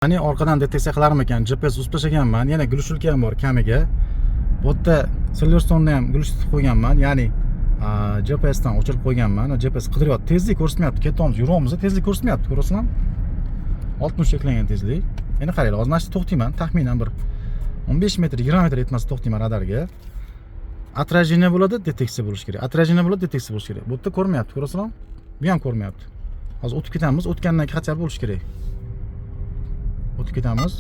Hani orqadan deteksiya qilarmikan, GPS uzib tashlaganman. Yana glushulka ham bor kamiga. Bu yerda Silverstone'da ham glush tutib qo'yganman. Ya'ni GPSdan o'chirib qo'yganman. GPS qidiryapti. Tezlik ko'rsatmayapti. Ketyapmiz, yuryapmiz, tezlik ko'rsatmayapti. Ko'rasizmi? 60 cheklangan tezlik. Endi qaranglar, hozir mana shu to'xtayman. Taxminan bir 15 metr, 20 metr yetmasa to'xtayman radarga. Отражение bo'ladi, deteksiya bo'lishi kerak. Отражение bo'ladi, deteksiya bo'lishi kerak. Bu yerda ko'rmayapti, ko'rasizmi? Bu ham ko'rmayapti. Hozir o'tib ketamiz. O'tgandan keyin qancha bo'lishi kerak? O'tib ketamiz.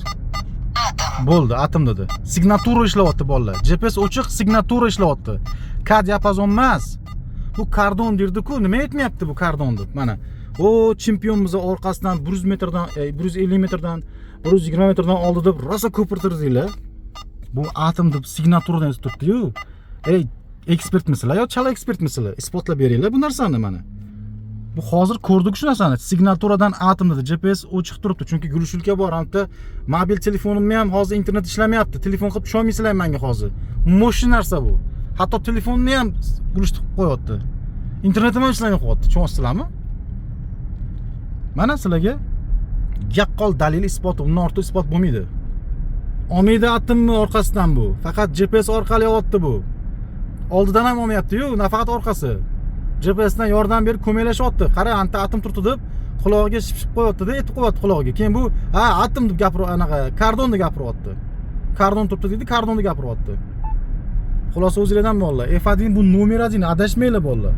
Bo'ldi, atom dedi. Signatura ishlayapti bolalar. GPS ochiq, signatura ishlayapti. K diapazon emas. Bu kardon derdi-ku, nima aytmayapti bu kardon deb. Mana, o chempionimiz orqasidan 100 metrdan, 150 metrdan, 120 metrdan oldi deb rosa ko'pirtirdinglar. Bu atom deb signaturadan yozib turibdi-yu. Ey, ekspertmisizlar yo chala ekspertmisizlar? Isbotlab beringlar bu narsani mana. Bu hozir ko'rdik shu narsani. Signaturadan atom dedi. GPS ochiq turibdi. Chunki glushulka bor. Hamda mobil telefonimni ham hozir internet ishlamayapti. Telefon qilib tusholmaysizlar menga hozir. Mo'sh narsa bu. Hatto telefonni ham glush qilib qo'yapti. Internetim ham ishlamay qo'yapti. Tushunyapsizlarmi? Mana sizlarga yaqqol dalil isboti, undan ortiq isbot bo'lmaydi. Olmaydi atomni orqasidan bu. Faqat GPS orqali olyapti bu. Oldidan ham olmayapti-yu, nafaqat orqasi. GPSdan yordam berib ko'maklashyapti. Qara, anta atom turibdi deb qulog'iga shipshib qo'yapti-da, aytib qo'yapti qulog'iga. Keyin bu, atom deb gapirib, anaqa kardon deb gapiryapti. Kardon turibdi deydi, kardon deb gapiryapti. Xulosa o'zingizdan bolalar. F1 bu nomer 1, adashmanglar bolalar.